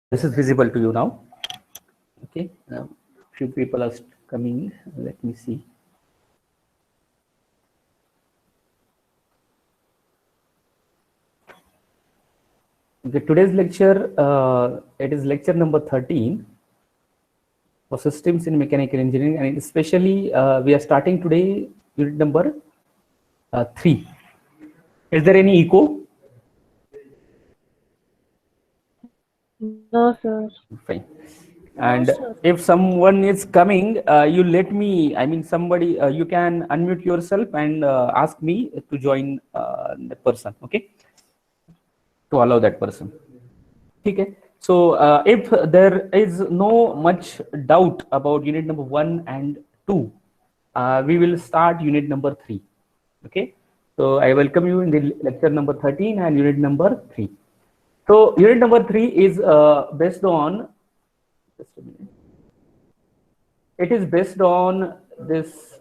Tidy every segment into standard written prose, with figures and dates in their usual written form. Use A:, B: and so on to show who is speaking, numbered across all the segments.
A: This is visible to you now. Okay, now few people are coming. Let me see. Okay, today's lecture, it is lecture number 13 for systems in mechanical engineering, and especially we are starting today unit number 3. Is there any echo?
B: No, sir.
A: Fine. And if someone is coming, you let me, I mean, somebody, you can unmute yourself and ask me to join the person, okay? To allow that person. Okay. So if there is no much doubt about unit number 1 and 2, we will start unit number 3. Okay. So I welcome you in the lecture number 13 and unit number 3. So unit number 3 is based on, just a minute. It is based on this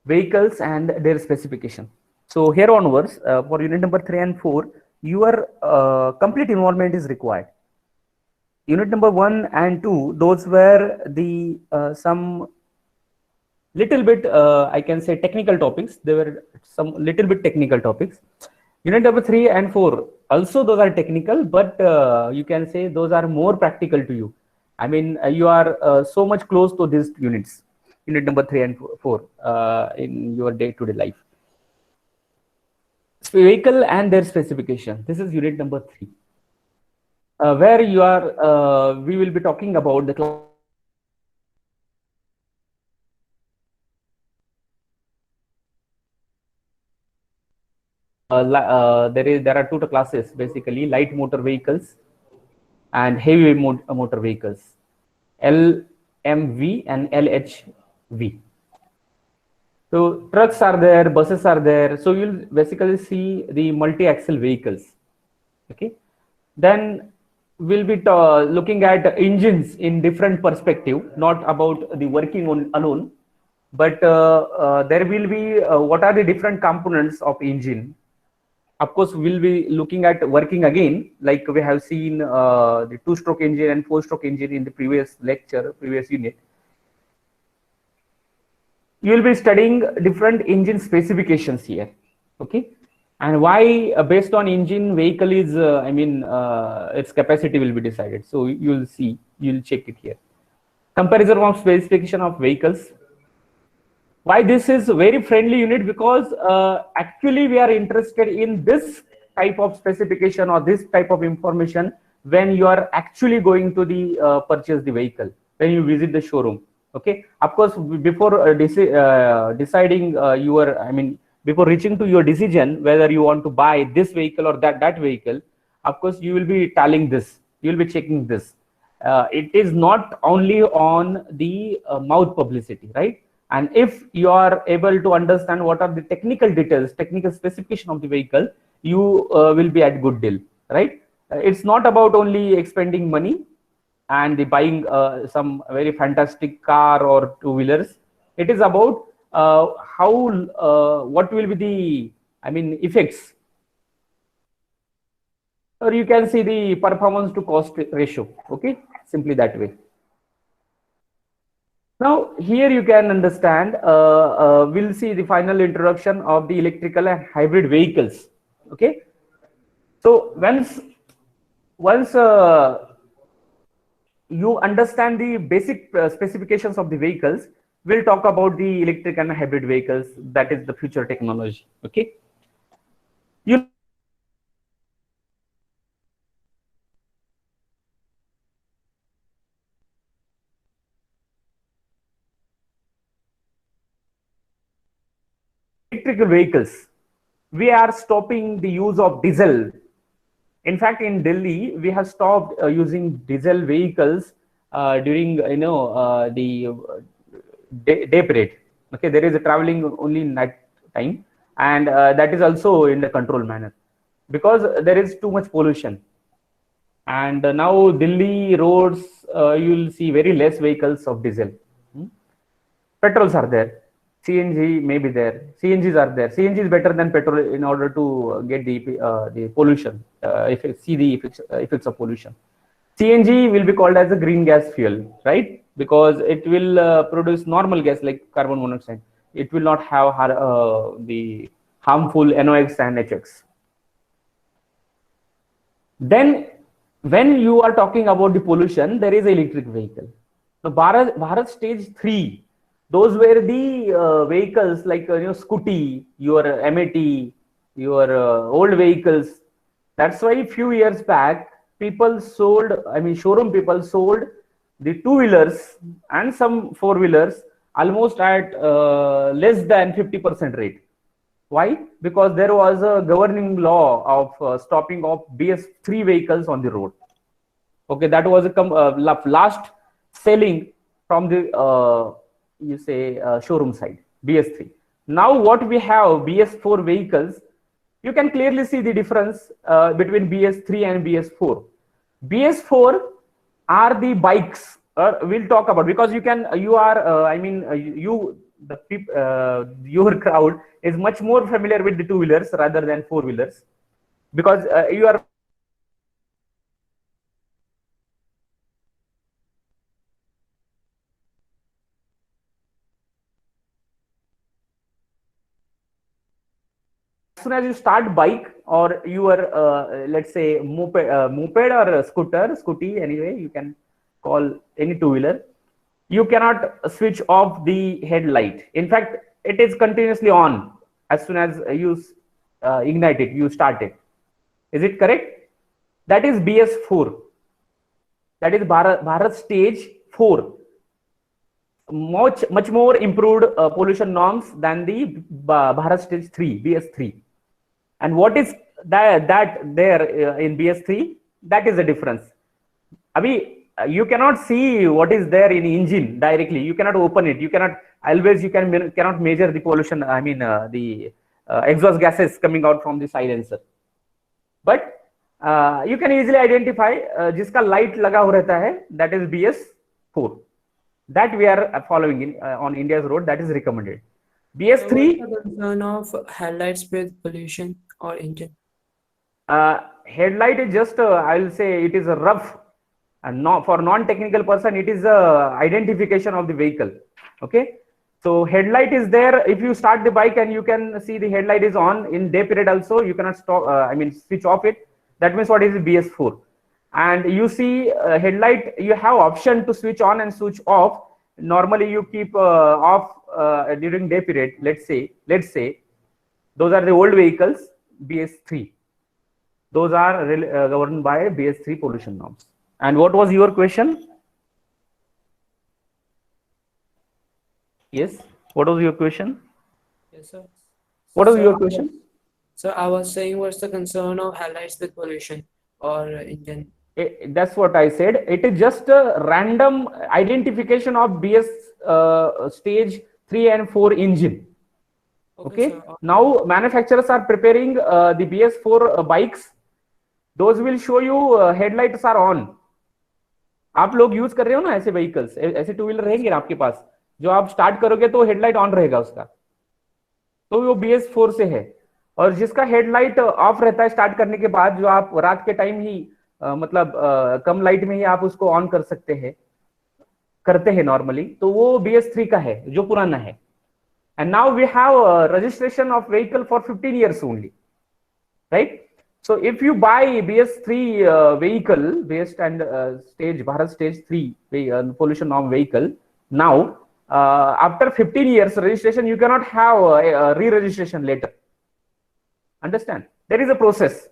A: vehicles and their specification. So here onwards, for unit number 3 and 4, your complete involvement is required. Unit number 1 and 2, those were the some little bit, I can say, technical topics. There were some little bit technical topics. Unit number 3 and 4, also those are technical, but you can say those are more practical to you. I mean, you are so much close to these units, unit number 3 and 4, in your day-to-day life. Vehicle and their specification. This is unit number 3. Where you are, we will be talking about the there are two classes basically: light motor vehicles and heavy motor vehicles, LMV and LHV. So trucks are there, buses are there. So you'll basically see the multi-axle vehicles. Okay. Then we'll be looking at engines in different perspective, not about the working on alone, but there will be what are the different components of engine. Of course, we'll be looking at working again, like we have seen the 2-stroke engine and 4-stroke engine in the previous lecture, previous unit. You will be studying different engine specifications here. Okay. And why based on engine vehicle is, I mean, its capacity will be decided. So you'll see, you'll check it here. Comparison of specification of vehicles. Why this is very friendly unit? Because actually we are interested in this type of specification or this type of information when you are actually going to the purchase the vehicle, when you visit the showroom. Okay. Of course, before deciding your, I mean, before reaching to your decision whether you want to buy this vehicle or that vehicle, of course you will be tallying this, you will be checking this. It is not only on the mouth publicity, right? And if you are able to understand what are the technical details, technical specification of the vehicle, you will be at good deal, right? It's not about only expending money and the buying some very fantastic car or two-wheelers. It is about how what will be the, I mean, effects, or you can see the performance to cost ratio. Okay, simply that way. Now here you can understand, we'll see the final introduction of the electrical and hybrid vehicles. Okay, so once you understand the basic specifications of the vehicles, we'll talk about the electric and hybrid vehicles. That is the future technology. Okay, you electrical vehicles, we are stopping the use of diesel. In fact, in Delhi, we have stopped using diesel vehicles during the day period. Okay, there is a traveling only night time, and that is also in the control manner because there is too much pollution. And now Delhi roads, you'll see very less vehicles of diesel. Petrols are there. CNG may be there. CNGs are there. CNG is better than petrol in order to get the pollution. If you see the effects of pollution. CNG will be called as a green gas fuel, right? Because it will produce normal gas like carbon monoxide. It will not have the harmful NOx and HX. Then, when you are talking about the pollution, there is an electric vehicle. So Bharat stage 3, those were the vehicles like Scooty, your MAT, your old vehicles. That's why few years back, people sold, I mean, showroom people sold the two-wheelers and some four-wheelers almost at less than 50% rate. Why? Because there was a governing law of stopping of BS3 vehicles on the road. Okay, that was a last selling from the showroom side, BS3. Now what we have, BS4 vehicles, you can clearly see the difference between BS3 and BS4. BS4 are the bikes. We'll talk about, because your crowd is much more familiar with the two-wheelers rather than four-wheelers, because you are as soon as you start bike or your let's say moped or a scooty, anyway you can call any two-wheeler, you cannot switch off the headlight. In fact, it is continuously on as soon as you ignite it, you start it. Is it correct? That is BS4. That is Bharat stage 4. Much more improved pollution norms than the Bharat stage 3, BS3. And what is that there in BS3? That is the difference. Abhi, you cannot see what is there in engine directly. You cannot open it. You cannot cannot measure the pollution. I mean the exhaust gases coming out from the silencer. But you can easily identify jiska light laga ho rehta hai, that is BS4. That we are following in on India's road. That is recommended. BS3.
B: So what's the concern of headlights with pollution or engine?
A: Headlight is just I will say it is a rough, and for non-technical person it is a identification of the vehicle. Okay, so headlight is there. If you start the bike and you can see the headlight is on in day period also, you cannot stop. I mean switch off it. That means what is BS4? And you see headlight, you have option to switch on and switch off. Normally you keep off during day period. Let's say those are the old vehicles, BS3. Those are governed by BS3 pollution norms. And what was your question? Yes, what was your question?
B: Yes, sir.
A: What was your question?
B: So I was saying, what's the concern of headlights with pollution or engine?
A: That's what I said. It is just a random identification of BS stage 3 and 4 engine. Okay. Now manufacturers are preparing the BS4 bikes. Those will show you headlights are on. आप लोग use कर रहे हो ना ऐसे vehicles, ऐसे two wheeler रहेंगे ना आपके पास, जो आप स्टार्ट करोगे तो हेडलाइट ऑन रहेगा उसका, तो वो BS4 से है. और जिसका हेडलाइट ऑफ रहता है स्टार्ट करने के बाद, जो आप रात के टाइम ही मतलब कम लाइट में ही आप उसको ऑन कर करते हैं नॉर्मली, तो वो BS3 का है जो पुराना है. And now we have registration of vehicle for 15 years only, right? So if you buy BS3 vehicle based and Bharat stage 3 pollution norm vehicle, now after 15 years registration, you cannot have a re-registration later. Understand? There is a process.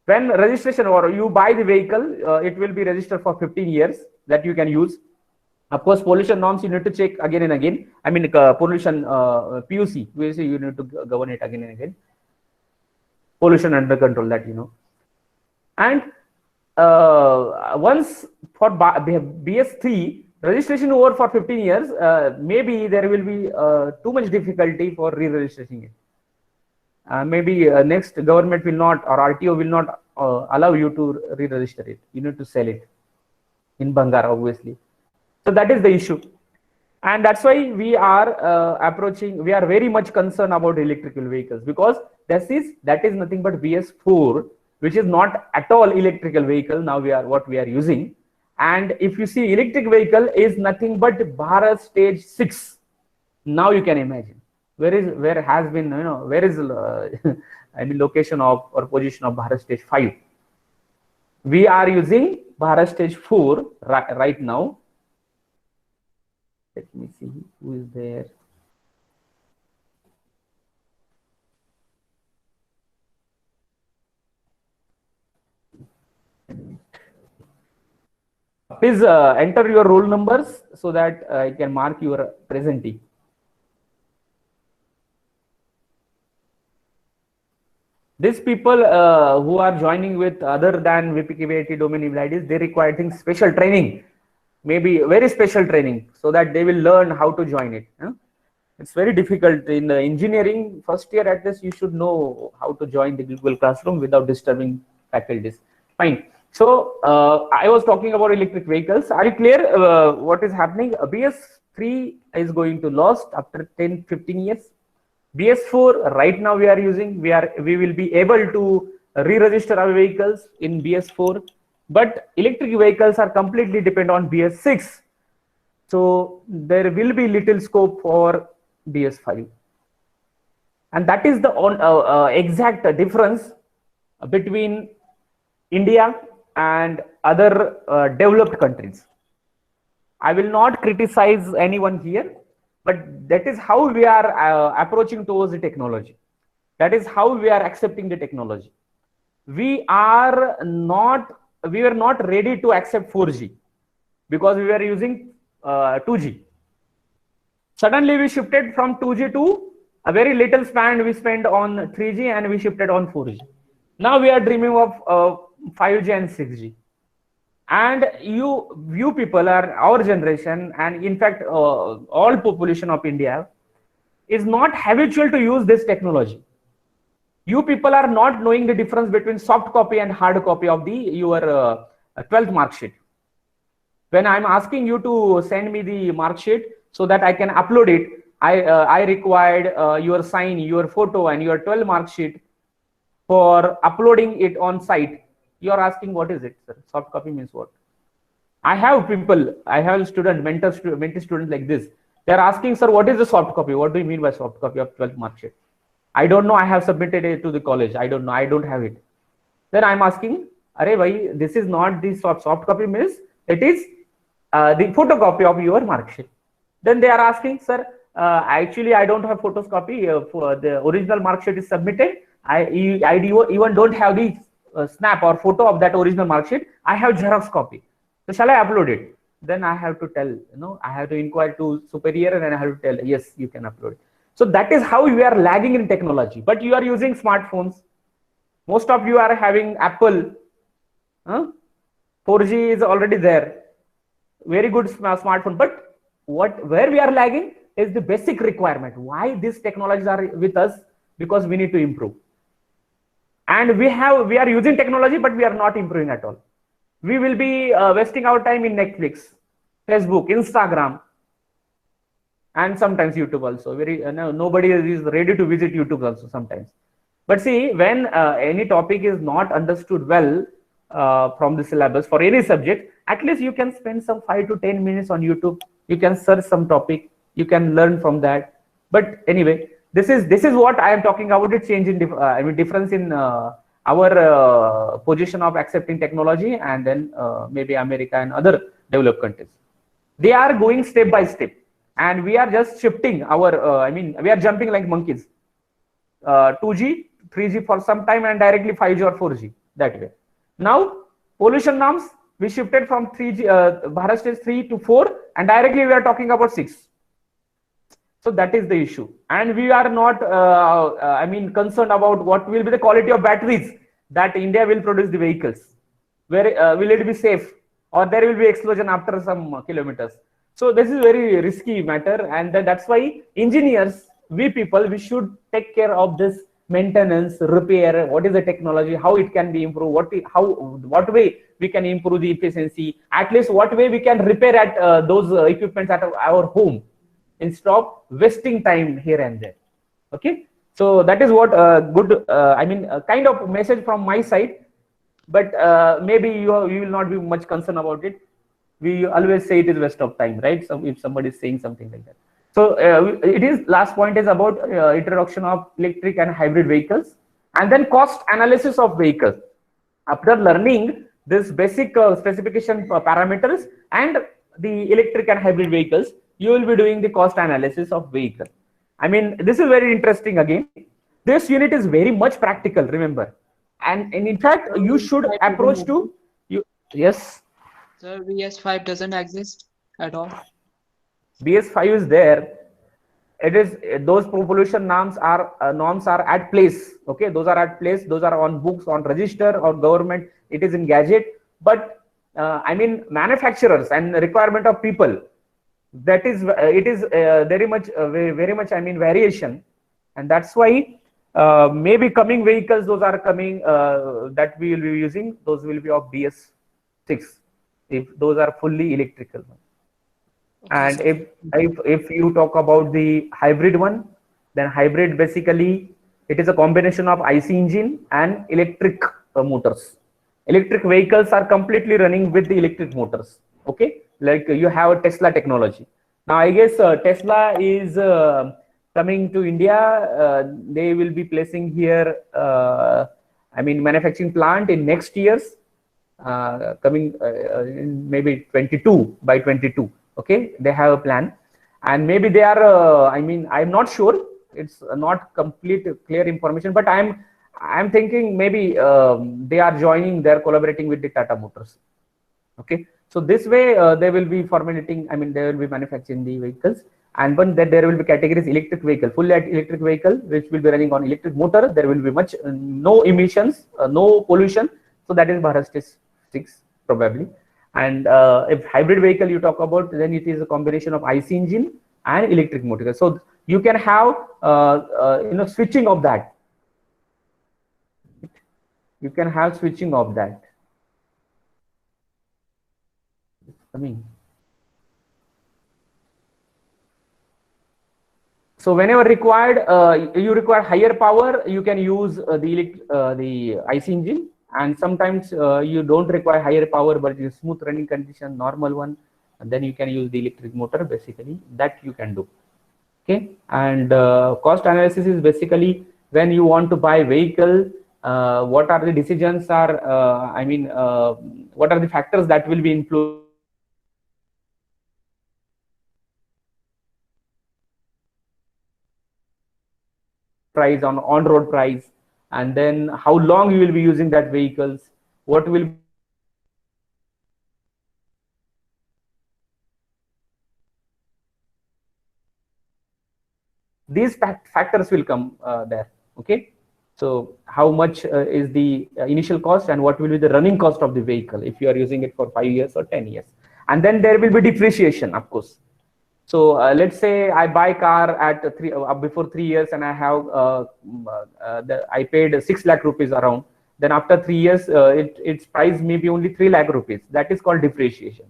A: When registration or you buy the vehicle, it will be registered for 15 years that you can use. Of course, pollution norms you need to check again and again. I mean pollution PUC, you need to govern it again and again. Pollution under control, that you know. And once for BS3 registration over for 15 years, maybe there will be too much difficulty for re-registering it. Maybe next government will not, or RTO will not allow you to re-register it. You need to sell it in Bhangar, obviously. So that is the issue. And that's why we are we are very much concerned about electrical vehicles, because that is nothing but BS4, which is not at all electrical vehicle. Now what we are using. And if you see, electric vehicle is nothing but Bharat stage 6. Now you can imagine where has been, where is I mean location of or position of Bharat stage 5. We are using Bharat stage 4 right now. Let me see who is there. Please enter your roll numbers so that I can mark your presentee. These people who are joining with other than VPKBIT domain email IDs, they require special training, maybe very special training, so that they will learn how to join it. It's very difficult in the engineering first year. At least you should know how to join the Google Classroom without disturbing faculties. Fine. So I was talking about electric vehicles. Are you clear what is happening? BS3 is going to lost after 10-15 years. BS4 right now we are using. We will be able to re-register our vehicles in BS4, but electric vehicles are completely dependent on BS6. So there will be little scope for BS5, and that is the exact difference between India and other developed countries. I will not criticize anyone here, but that is how we are approaching towards the technology. That is how we are accepting the technology. We were not ready to accept 4G because we were using 2G. Suddenly we shifted from 2G to a very little span we spent on 3G, and we shifted on 4G. Now we are dreaming of 5G and 6G. And you people are our generation, and in fact all population of India is not habitual to use this technology. You people are not knowing the difference between soft copy and hard copy of your 12th mark sheet. When I'm asking you to send me the mark sheet so that I can upload it, I required your sign, your photo, and your 12 mark sheet for uploading it on site. You are asking, what is it, sir? Soft copy means what? I have student, mentee students like this. They are asking, sir, what is the soft copy? What do you mean by soft copy of 12th mark sheet? I don't know. I have submitted it to the college. I don't know. I don't have it. Then I'm asking, Arey bhai, this is not the soft copy means it is the photocopy of your mark sheet. Then they are asking, sir, actually I don't have photocopy. For the original mark sheet is submitted. I even don't have the snap or photo of that original mark sheet. I have Xerox copy. So shall I upload it? Then I have to tell, I have to inquire to superior, and then I have to tell, yes, you can upload it. So that is how we are lagging in technology. But you are using smartphones. Most of you are having Apple. 4G is already there. Very good smartphone. But where we are lagging is the basic requirement. Why these technologies are with us? Because we need to improve. And we are using technology, but we are not improving at all. We will be wasting our time in Netflix, Facebook, Instagram, and sometimes YouTube also. Nobody is ready to visit YouTube also sometimes. But see, when any topic is not understood well from the syllabus for any subject, at least you can spend some 5 to 10 minutes on YouTube. You can search some topic. You can learn from that. But anyway, this is what I am talking about. The change in difference in our position of accepting technology, and then maybe America and other developed countries. They are going step by step, and we are just shifting our. We are jumping like monkeys. 2G, 3G for some time, and directly 5G or 4G that way. Now pollution norms, we shifted from 3G Bharat stage 3 to 4, and directly we are talking about 6. So that is the issue, and we are not concerned about what will be the quality of batteries that India will produce the vehicles. Where will it be safe, or there will be explosion after some kilometers? So this is very risky matter, and that's why engineers, we should take care of this maintenance, repair. What is the technology? How it can be improved? What way we can improve the efficiency? At least what way we can repair at those equipments at our home, instead of wasting time here and there. Okay, so that is what good kind of message from my side, but maybe you will not be much concerned about it. we always say it is waste of time, right? So if somebody is saying something like that. So it is, last point is about introduction of electric and hybrid vehicles, and then cost analysis of vehicles. After learning this basic specification parameters and the electric and hybrid vehicles, you will be doing the cost analysis of vehicle. I mean, this is very interesting again. This unit is very much practical, remember. And in fact, you should approach to you. Yes.
C: Sir, BS5 doesn't exist at all.
A: BS5 is there. It is those pollution norms are at place. Okay, those are at place. Those are on books, on register, or government. It is in gadget. But I mean, manufacturers and requirement of people. That is it is very much. I mean, variation, and that's why maybe coming vehicles, those are coming that we will be using. Those will be of BS6 if those are fully electrical. And if you talk about the hybrid one, then hybrid basically it is a combination of IC engine and electric motors. Electric vehicles are completely running with the electric motors. Okay, like you have a Tesla technology. Now I guess Tesla is coming to India. They will be placing here, I mean, manufacturing plant in next years, coming in maybe 22 by 22. Okay, they have a plan, and maybe they are. I mean, I'm not sure. It's not complete clear information, but I'm thinking maybe they are joining. They're collaborating with the Tata Motors. Okay, so this way they will be formulating. I mean, they will be manufacturing the vehicles, and when that there will be categories electric vehicle, fully electric vehicle, which will be running on electric motor. There will be much no emissions, no pollution. So that is Bharat Stage 6 probably. And if hybrid vehicle you talk about, then it is a combination of IC engine and electric motor. So you can have switching of that. You can have switching of that. So whenever required, you require higher power, you can use the IC engine. And sometimes you don't require higher power, but it is smooth running condition, normal one, and then you can use the electric motor. Basically, that you can do. Okay, and cost analysis is basically when you want to buy vehicle, what are the decisions are, what are the factors that will be influenced price on road price, and then how long you will be using that vehicles, what will these factors will come there. Okay, so how much is the initial cost, and what will be the running cost of the vehicle if you are using it for 5 years or 10 years, and then there will be depreciation, of course. So let's say I buy car at before 3 years, and I have I paid 6 lakh rupees around. Then after 3 years, its price may be only 3 lakh rupees. That is called depreciation.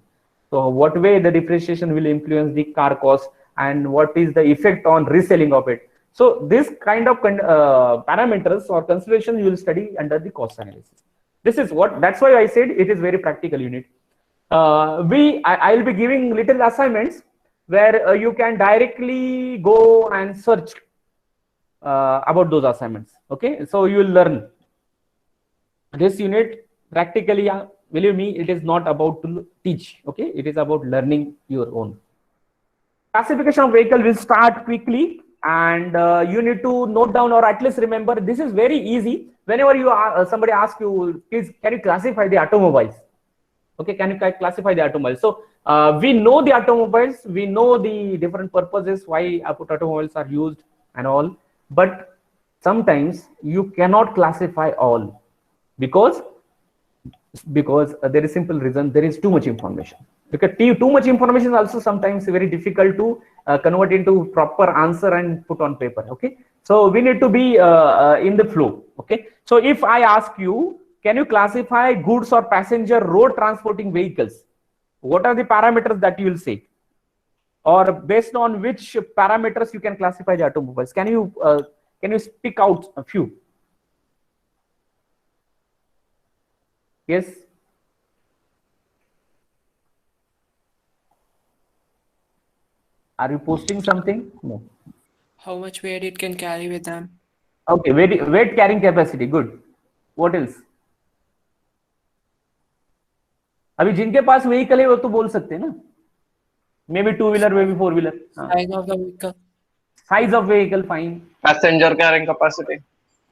A: So what way the depreciation will influence the car cost, and what is the effect on reselling of it? So this kind of parameters or consideration you will study under the cost analysis. This is what, that's why I said it is very practical unit. I will be giving little assignments where you can directly go and search about those assignments. Okay, so you will learn this unit practically. Believe me, it is not about to teach. Okay, it is about learning your own. Classification of vehicle will start quickly, and you need to note down, or at least remember, this is very easy. Whenever you somebody asks you, please can you classify the automobiles? Okay, can you classify the automobiles? So we know the automobiles, we know the different purposes why automobiles are used and all, but sometimes you cannot classify all because there is simple reason, there is too much information. Because too much information is also sometimes very difficult to convert into proper answer and put on paper. Okay, so we need to be in the flow. Okay, so if I ask you, can you classify goods or passenger road transporting vehicles? What are the parameters that you will say, or based on which parameters you can classify the automobiles? Can you speak out a few? Yes. Are you posting something? No.
B: How much weight it can carry with them?
A: Okay, weight carrying capacity. Good. What else? अभी जिनके पास vehicle है वो तो बोल सकते हैं ना, may be 2-wheeler, may be 4-wheeler.
B: Size of the vehicle.
A: Size of vehicle, fine.
D: Passenger carrying capacity.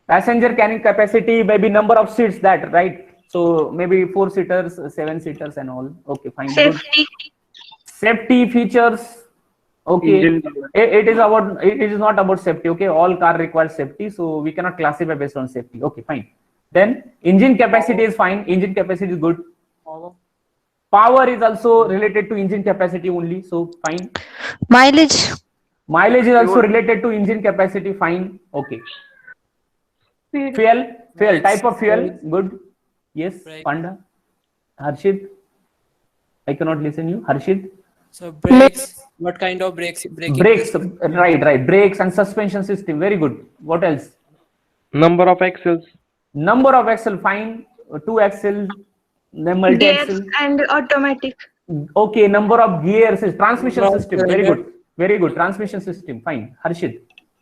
A: Passenger carrying capacity, maybe number of seats, that right? So maybe 4-seaters, 7-seaters, and all. Okay, fine.
E: Safety.
A: Good. Safety features. Okay, it is not about safety. Okay, all car requires safety, so we cannot classify based on safety. Okay, fine. Then engine capacity is fine. Engine capacity is good. Power is also related to engine capacity only, so fine.
E: Mileage.
A: Mileage is also related to engine capacity, fine. Okay. Fuel, type of fuel, good. Yes,
B: Brake.
A: Panda. Harshit, I cannot listen you. Harshit.
B: So brakes. What kind of brakes?
A: Brakes, right. Brakes and suspension system, very good. What else?
D: Number of axles.
A: Number of axle, fine. 2 axle, then multi
E: Gears
A: axle.
E: and automatic.
A: Okay, number of gears is transmission
B: Number of
A: system, very good. Very good. Transmission system, fine. Harshit.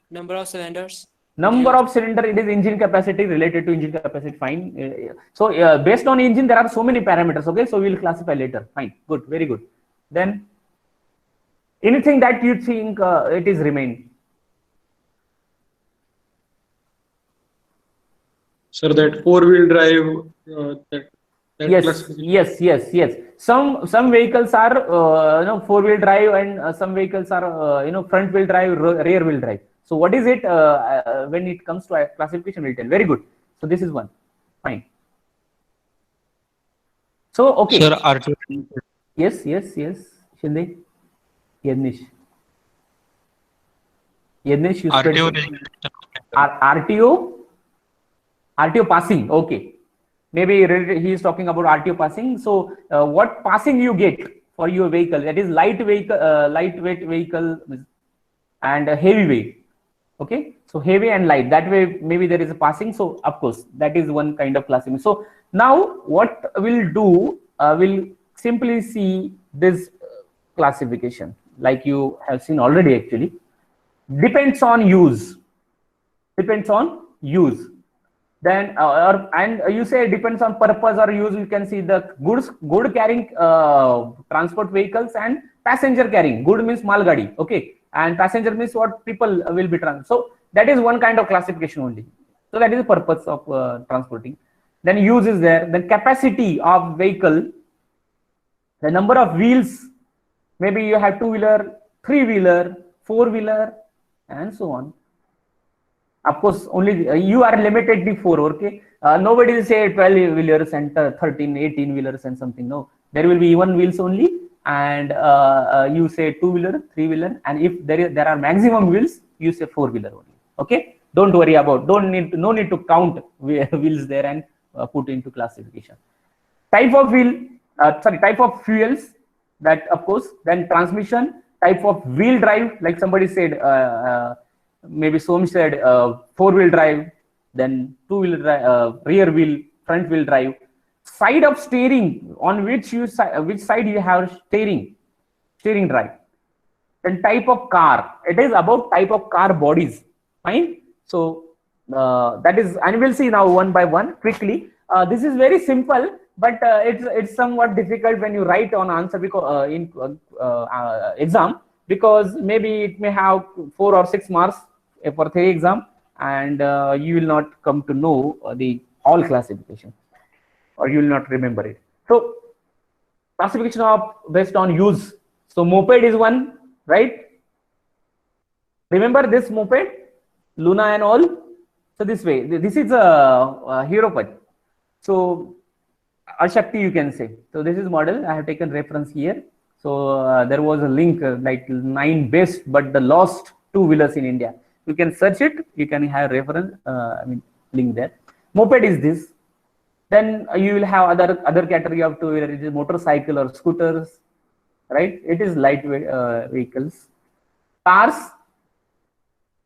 B: Number of cylinders.
A: Number of cylinder, it is engine capacity, related to engine capacity, fine. So based on engine, there are so many parameters. Okay, so we will classify later. Fine, good, very good. Then anything that you think it is remain.
F: Sir, that 4-wheel drive, that
A: Yes. Some vehicles are 4-wheel drive, and some vehicles are front wheel drive, rear wheel drive. So what is it when it comes to classification? We'll tell. Very good. So this is one. Fine. So okay.
G: Sir, RTO.
A: Yes. Shinde. Yadnish, you RTO passing. Okay. Maybe he is talking about RTO passing. So what passing you get for your vehicle? That is lightweight vehicle and heavy weight. Okay. So heavy and light. That way maybe there is a passing. So of course that is one kind of classification. So now what we'll do? We'll simply see this classification like you have seen already. Actually, depends on use. Then you say depends on purpose or use. You can see the good carrying transport vehicles and passenger carrying. Good means malgadi, okay, and passenger means what people will be trans. So that is one kind of classification only. So that is the purpose of transporting. Then use is there. Then capacity of vehicle, the number of wheels. Maybe you have 2-wheeler, 3-wheeler, 4-wheeler, and so on. Of course, only you are limited to 4. Okay, nobody will say 12-wheelers and 13, 18-wheelers and something. No, there will be even wheels only, and you say 2-wheeler, 3-wheeler, and if there are maximum wheels, you say 4-wheeler only. Okay, don't worry about. No need to count wheels there and put into classification. Type of type of fuels. That of course. Then transmission, type of wheel drive, like somebody said. Maybe Som said 4-wheel drive, then 2-wheel drive, rear wheel, front wheel drive. Side of steering, on which side you have steering drive. Then type of car, it is about type of car bodies. Fine. So that is, and we'll see now one by one quickly. This is very simple, but it's somewhat difficult when you write on answer because in exam, because maybe it may have 4 or 6 marks for 3 exam, and you will not come to know the all classification, or you will not remember it. So classification of based on use. So moped is one, right? Remember this moped, Luna and all. So this way, this is a Hero Punch. So Ashakti, you can say. So this is model. I have taken reference here. So there was a link like 9 best but the lost 2-wheelers in India. You can search it. You can have reference. Link there. Moped is this. Then you will have other category of 2-wheeler. It is motorcycle or scooters, right? It is lightweight vehicles. Cars,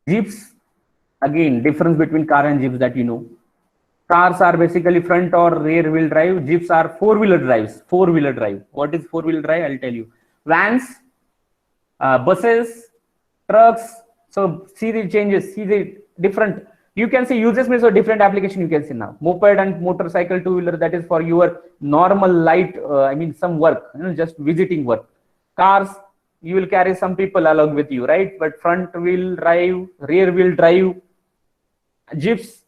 A: jeeps. Again, difference between car and jeeps that you know. Cars are basically front or rear wheel drive. Jeeps are 4-wheeler drives. 4-wheeler drive. What is 4-wheeler drive? I'll tell you. Vans, buses, trucks. So see the changes, see the different. You can see uses means a different application you can see now. Moped and motorcycle, two-wheeler, that is for your normal light, I mean some work, just visiting work. Cars, you will carry some people along with you, right? But front wheel drive, rear wheel drive. Jeeps,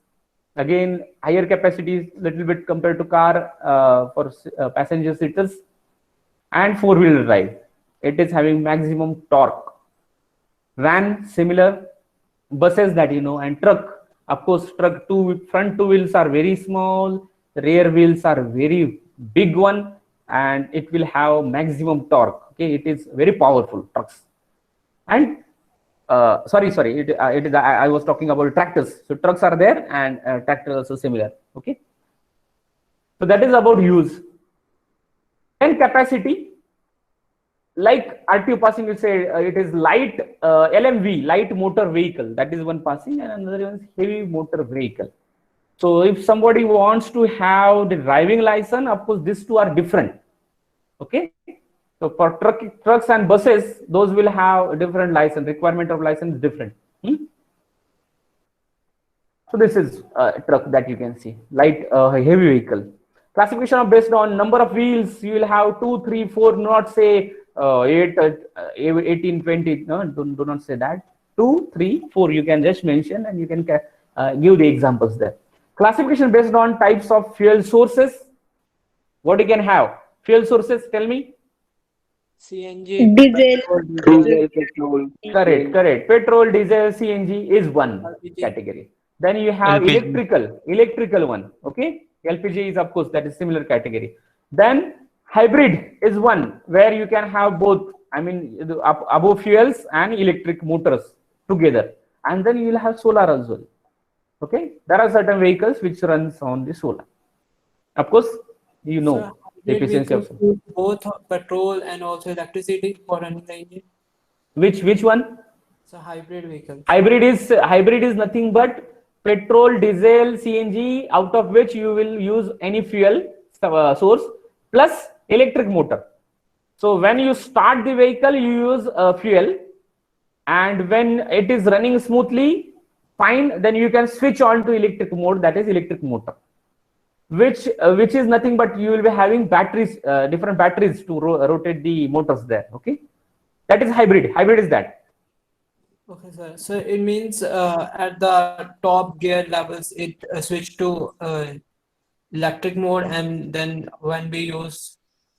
A: again, higher capacities, little bit compared to car for passenger seaters. And four-wheel drive, it is having maximum torque. Van, similar. Buses, that you know, and truck. Of course, truck front two wheels are very small, rear wheels are very big one, and it will have maximum torque. Okay, it is very powerful trucks. And sorry, I was talking about tractors. So trucks are there, and tractors also similar. Okay, so that is about use. And capacity, like RTO passing, you say it is light LMV, light motor vehicle. That is one passing, and another one is heavy motor vehicle. So if somebody wants to have the driving license, of course, these two are different. Okay. So for trucks and buses, those will have a different license. Requirement of license is different. So this is a truck that you can see, light heavy vehicle. Classification of based on number of wheels. You will have 2, 3, 4. Not say 8, 18, 20. No, do not say that. 2, 3, 4. You can just mention, and you can give the examples there. Classification based on types of fuel sources. What you can have? Fuel sources. Tell me.
B: CNG.
E: Diesel.
D: Petrol.
A: Correct. Petrol, diesel, CNG is one
B: LPG.
A: category. Then you have
F: LPG.
A: electrical one. Okay. LPG is, of course, that is similar category. Then hybrid is one where you can have both, I mean, above fuels and electric motors together. And then you will have solar as well. Okay. There are certain vehicles which runs on the solar. Of course, you know.
B: So,
A: the
B: did we
A: efficiency of
B: include both petrol and also electricity for running the engine?
A: which one?
B: So hybrid vehicle.
A: Hybrid is nothing but petrol, diesel, CNG, out of which you will use any fuel source plus electric motor. So when you start the vehicle, you use fuel, and when it is running smoothly, fine, then you can switch on to electric mode, that is electric motor, which is nothing but you will be having batteries, different batteries to rotate the motors there. Okay, that is hybrid. Hybrid is that.
B: Okay, sir. So it means at the top gear levels, it switch to electric mode, and then when we use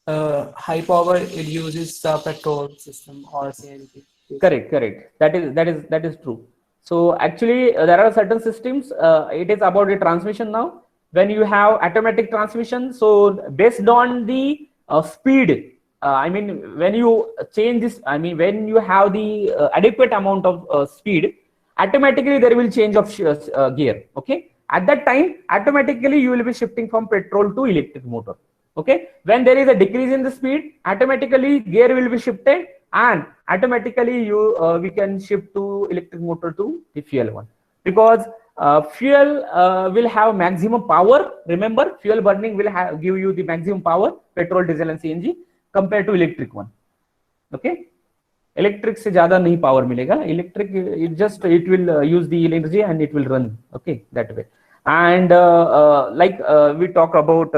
B: high power, it uses the petrol system or CNG.
A: Correct. That is true. So actually, there are certain systems. It is about the transmission now. When you have automatic transmission, so based on the speed. I mean, when you change this, I mean, when you have the adequate amount of speed, automatically there will change of gear. Okay, at that time, automatically you will be shifting from petrol to electric motor. Okay, when there is a decrease in the speed, automatically gear will be shifted, and automatically we can shift to electric motor to the fuel one, because fuel will have maximum power. Remember, fuel burning will give you the maximum power, petrol, diesel, and CNG. Compared to electric one. Okay, electric से ज़्यादा नहीं power मिलेगा. Electric it will use the energy and it will run. Okay, that way. And like we talk about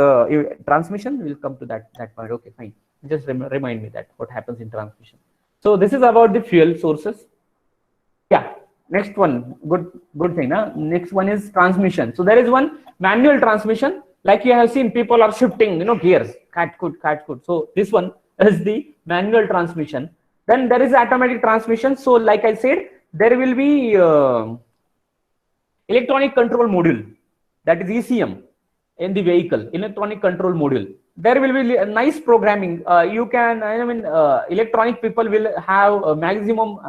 A: transmission, we'll come to that point. Okay, fine. Just remind me that what happens in transmission. So this is about the fuel sources. Yeah. Next one, good thing. Next one is transmission. So there is one manual transmission. Like you have seen, people are shifting, gears, cat could. So this one is the manual transmission. Then there is automatic transmission. So like I said, there will be electronic control module, that is ECM, in the vehicle, electronic control module. There will be a nice programming. You can, electronic people will have a maximum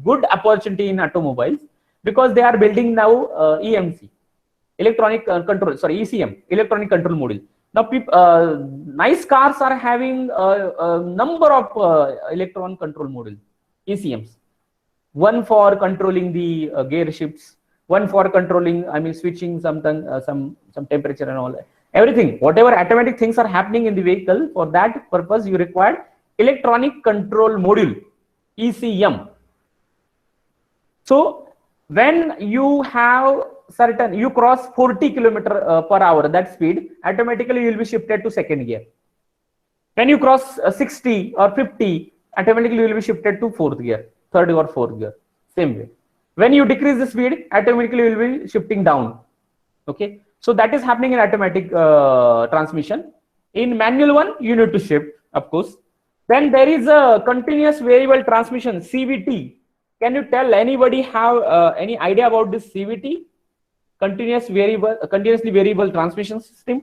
A: good opportunity in automobiles, because they are building now EMC. Electronic control, sorry, ECM, electronic control module. Now, nice cars are having a number of electronic control module, ECMs. One for controlling the gear shifts, one for controlling, I mean, switching some temperature and all that. Everything, whatever automatic things are happening in the vehicle, for that purpose, you require electronic control module, ECM. So when you have certain, you cross 40 kilometer per hour, that speed, automatically you will be shifted to second gear. When you cross 60 or 50, automatically you will be shifted to fourth gear, third or fourth gear, same way. When you decrease the speed, automatically you will be shifting down. Okay, so that is happening in automatic transmission. In manual one, you need to shift, of course. Then there is a continuous variable transmission, CVT. Can you tell anybody have any idea about this CVT? Continuously variable transmission system.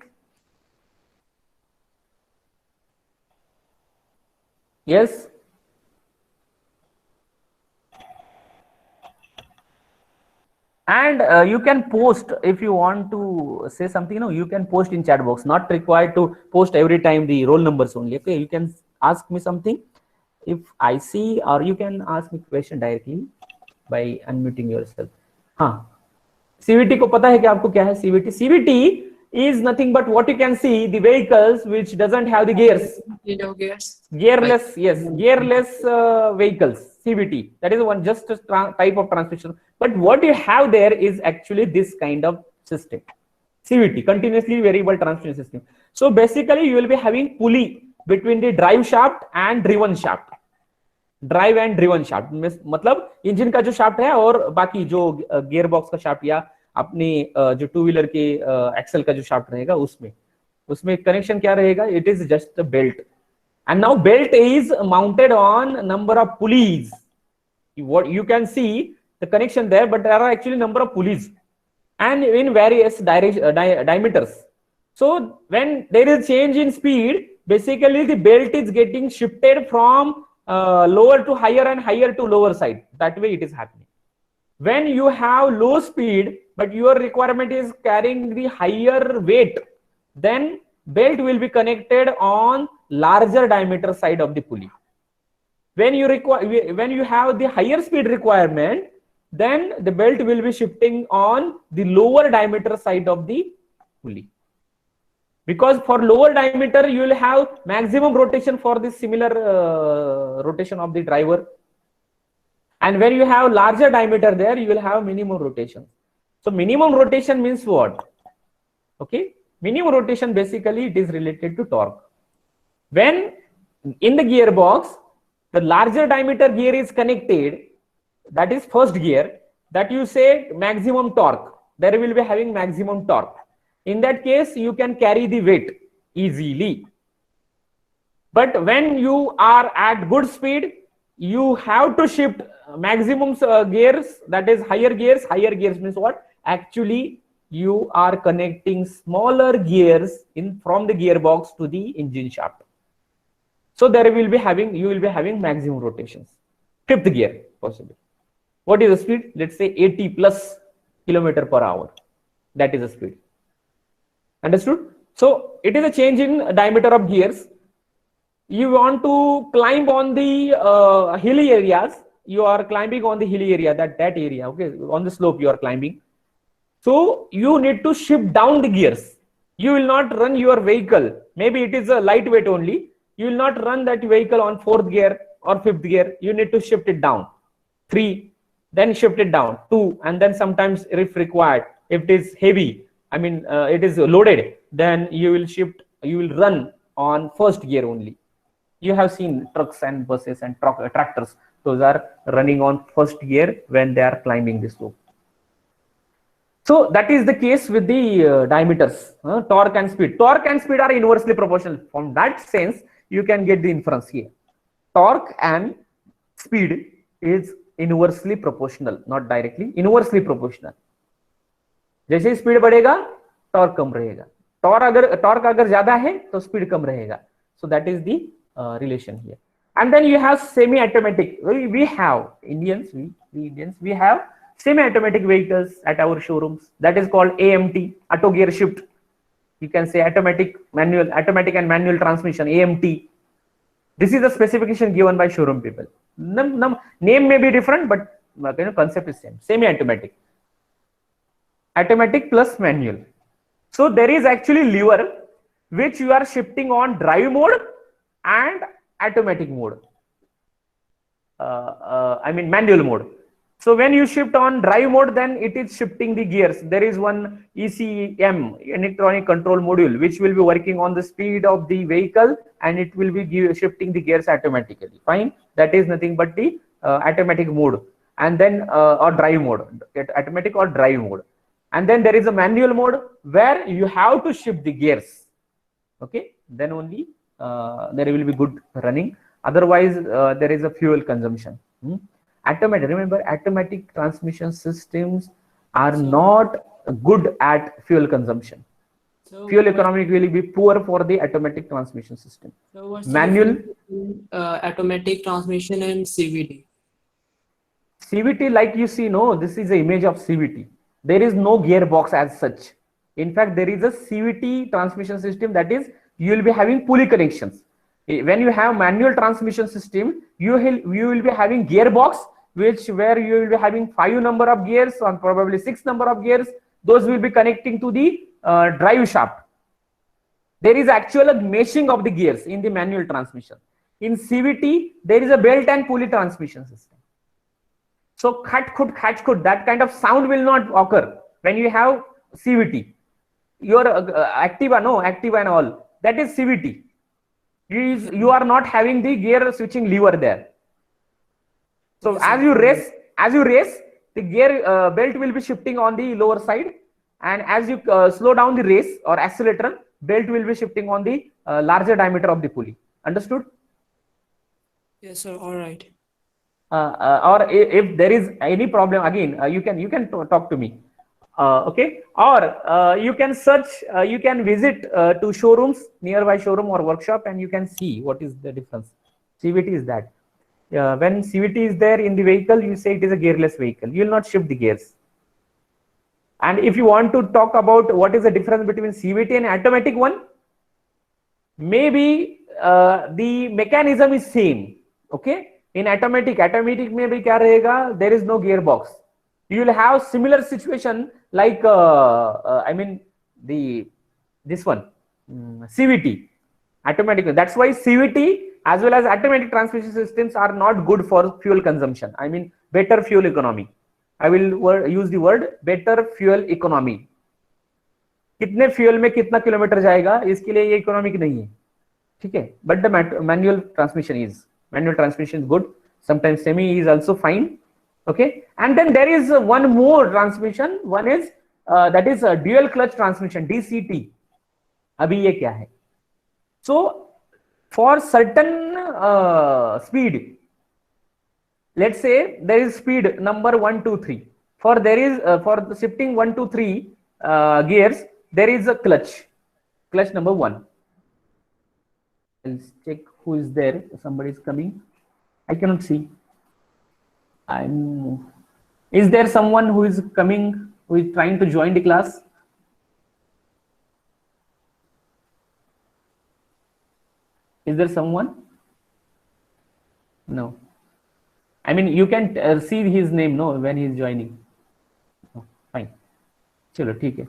A: Yes. And you can post if you want to say something. No, you can post in chat box. Not required to post every time the roll numbers only. Okay, you can ask me something if I see, or you can ask me question directly by unmuting yourself. हाँ, CVT को पता है कि आपको क्या है CVT? CVT is nothing but what you can see, the vehicles which doesn't have the gears.
C: Gears.
A: Gearless, yes, gearless vehicles, CVT. That is one just a type of transmission. But what you have there is actually this kind of system, CVT, continuously variable transmission system. So basically, you will be having pulley between the drive shaft and driven shaft. Drive and driven shaft, मतलब engine का जो shaft है और बाकी जो gear box का shaft या अपनी जो टू व्हीलर के एक्सल का जो शाफ्ट रहेगा उसमें कनेक्शन क्या रहेगा? It is just a belt. And now belt is mounted on number of pulleys. What you can see the connection there, but there are actually number of pulleys and in various diameters. So when there is change in speed, basically the belt is getting shifted from lower to higher and higher to lower side. That way it is happening. When you have low speed but your requirement is carrying the higher weight, then belt will be connected on larger diameter side of the pulley. When you have the higher speed requirement, then the belt will be shifting on the lower diameter side of the pulley. Because for lower diameter, you will have maximum rotation for the similar rotation of the driver. And when you have larger diameter there, you will have minimum rotation. So minimum rotation means what? Okay, minimum rotation basically it is related to torque. When in the gearbox, the larger diameter gear is connected, that is first gear, that you say maximum torque. There will be having maximum torque. In that case, you can carry the weight easily. But when you are at good speed, you have to shift maximum gears, that is higher gears. Higher gears means what? Actually, you are connecting smaller gears from the gearbox to the engine shaft. So there will be you will be having maximum rotations. Fifth gear possible. What is the speed? Let's say 80 plus kilometer per hour. That is the speed. Understood? So it is a change in diameter of gears. You want to climb on the hilly areas. You are climbing on the hilly area, that area. Okay, on the slope you are climbing. So you need to shift down the gears. You will not run your vehicle. Maybe it is a lightweight only. You will not run that vehicle on fourth gear or fifth gear. You need to shift it down. 3, then shift it down. 2, and then sometimes if required, if it is heavy, I mean, it is loaded, then you will run on first gear only. You have seen trucks and buses and tractors. Those are running on first gear when they are climbing the slope. So that is the case with the diameters, torque and speed. Torque and speed are inversely proportional. From that sense, you can get the inference here. Torque and speed is inversely proportional, not directly, inversely proportional. जैसे speed बढ़ेगा torque कम रहेगा, torque अगर ज्यादा है तो speed कम रहेगा. So that is the relation here. And then you have semi automatic. we have semi automatic vehicles at our showrooms, that is called AMT, auto gear shift. You can say automatic and manual transmission, AMT. This is the specification given by showroom people. Name may be different, but concept is same. Semi automatic plus manual. So there is actually lever which you are shifting on drive mode and automatic mode. I mean manual mode. So when you shift on drive mode, then it is shifting the gears. There is one ECM, electronic control module, which will be working on the speed of the vehicle, and it will be shifting the gears automatically. Fine, that is nothing but the automatic mode, and then or drive mode, automatic or drive mode. And then there is a manual mode where you have to shift the gears. Okay, then only there will be good running. Otherwise, there is a fuel consumption. Automatic, remember, automatic transmission systems are not good at fuel consumption.
B: So
A: Fuel economy will be poor for the automatic transmission system.
B: So what's
A: Manual.
B: the difference between, automatic transmission and CVT?
A: CVT, like you see, no, this is the image of CVT. There is no gearbox as such. In fact, there is a CVT transmission system, that is, you will be having pulley connections. When you have manual transmission system, you will be having gearbox, where you will be having 5 number of gears or probably 6 number of gears. Those will be connecting to the drive shaft. There is actual meshing of the gears in the manual transmission. In CVT, there is a belt and pulley transmission system. So khat khut, that kind of sound will not occur when you have CVT. Your Activa and all, that is CVT. You are not having the gear switching lever there. So
B: Yes,
A: as you race, the gear belt will be shifting on the lower side, and as you slow down the race or accelerator, belt will be shifting on the larger diameter of the pulley. Understood?
B: Yes, sir. All right.
A: Or if there is any problem, again you can talk to me. Okay, or you can search, you can visit to showrooms, nearby showroom or workshop, and you can see what is the difference. CVT is that. When CVT is there in the vehicle, you say it is a gearless vehicle. You will not shift the gears. And if you want to talk about what is the difference between CVT and automatic one, maybe the mechanism is same. Okay, in automatic maybe kya rahega, there is no gearbox. You will have similar situation like I mean this one CVT, automatic. That's why CVT as well as automatic transmission systems are not good for fuel consumption. I mean better fuel economy. I will use the word better fuel economy. कितने fuel में कितना kilometre जाएगा, इसके लिए ये economic नहीं है, ठीक है. But the manual transmission is good. Sometimes semi is also fine. Okay, and then there is one more transmission. One is that is a dual clutch transmission, DCT. अभी ये क्या है? So for certain speed, let's say there is speed number 1, 2, 3. For there is for the shifting 1, 2, 3 gears, there is a clutch number 1. Let's check who is there. Somebody is coming. I cannot see. Is there someone who is coming, who is trying to join the class? Is there someone? No. I mean, you can see his name, no, when he is joining. No. Fine. Chalo, theek hai.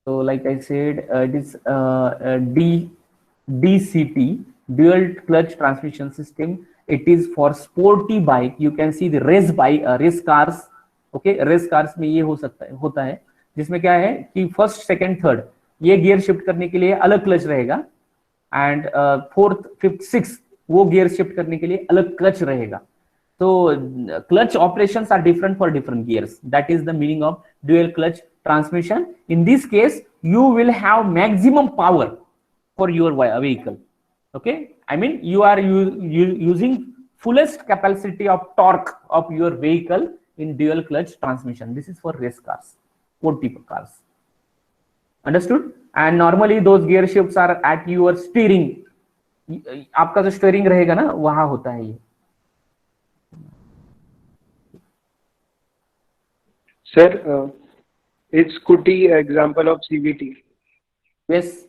A: So, like I said, it is DCT, dual clutch transmission system. It is for sporty bike. You can see the race bike, race cars. Okay, race cars में ये होता है जिसमें क्या है कि first second third ये gear shift करने के लिए अलग क्लच रहेगा, एंड फोर्थ फिफ्थ सिक्स वो गियर शिफ्ट करने के लिए अलग क्लच रहेगा. तो clutch operations are different for different gears. That is the meaning of dual clutch transmission. In this case, you will have maximum power for your vehicle. Okay, I mean you are using fullest capacity of torque of your vehicle in dual clutch transmission. This is for race cars, sporty cars. Understood? And normally those gear shifts are at your steering. आपका जो steering रहेगा ना वहां होता है ये.
F: Sir, is Scooty example of CVT?
A: Yes,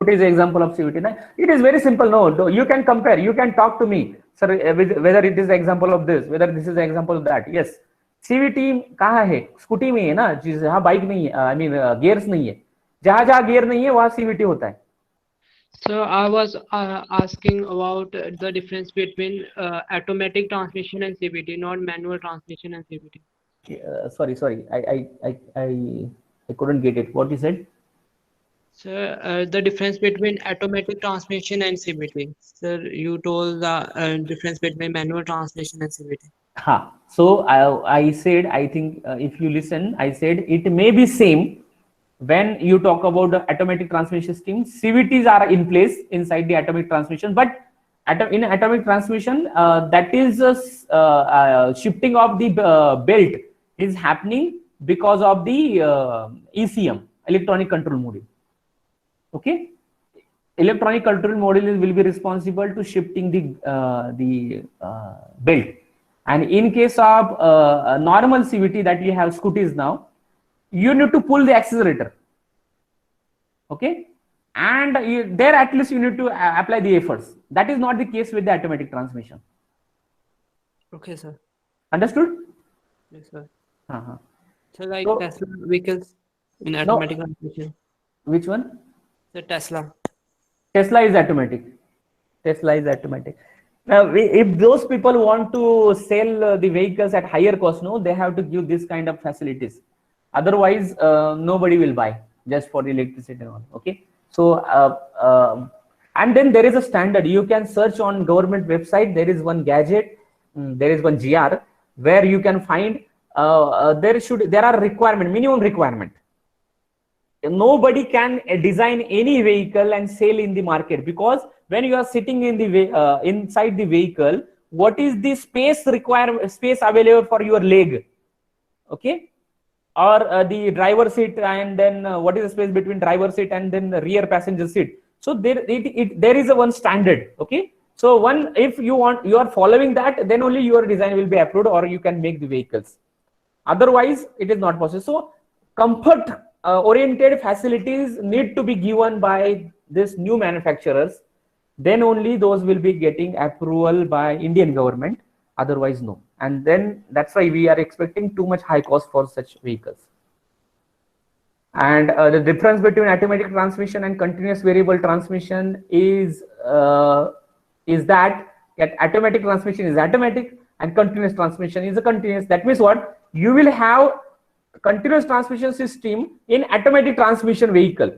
A: it is an example of CVT. It is very simple. No, you can compare. You can talk to me, sir, whether it is an example of this, whether this is an example of that. Yes, CVT कहाँ है? Scooty में है ना, जहाँ bike नहीं है, I mean gears नहीं है. जहाँ गियर नहीं है वहाँ CVT होता है.
C: So I was asking about the difference between automatic transmission and CVT, not manual transmission and CVT.
A: Sorry. I couldn't get it. What you said?
C: So the difference between automatic transmission and CVT. Sir, you told the difference between manual transmission and CVT.
A: Ha. So I said, I think if you listen, I said it may be same when you talk about the automatic transmission system. CVTs are in place inside the atomic transmission, but in atomic transmission, that is shifting of the belt is happening because of the ECM, electronic control module. Okay, electronic control module will be responsible to shifting the belt. And in case of a normal CVT that you have scooters now, you need to pull the accelerator. Okay, and there at least you need to apply the efforts. That is not the case with the automatic transmission.
B: Okay, sir.
A: Understood?
B: Yes, sir.
A: Uh-huh.
B: So like
A: So-
B: Tesla vehicles in automatic transmission.
A: Which one?
B: The Tesla.
A: Tesla is automatic. Tesla is automatic. Now, if those people want to sell the vehicles at higher cost, no, they have to give this kind of facilities. Otherwise, nobody will buy just for the electricity and all. Okay. So, and then there is a standard. You can search on government website. There is one gadget. There is one GR where you can find there are requirement, minimum requirement. Nobody can design any vehicle and sell in the market, because when you are sitting in the inside the vehicle, what is the space available for your leg? Okay, or the driver seat, and then what is the space between driver seat and then the rear passenger seat? So there is a one standard. Okay, so if you are following that, then only your design will be approved or you can make the vehicles. Otherwise, it is not possible. So comfort oriented facilities need to be given by this new manufacturers. Then only those will be getting approval by Indian government. Otherwise, no. And then that's why we are expecting too much high cost for such vehicles. And the difference between automatic transmission and continuous variable transmission is that automatic transmission is automatic and continuous transmission is a continuous. That means what? You will have continuous transmission system in automatic transmission vehicle.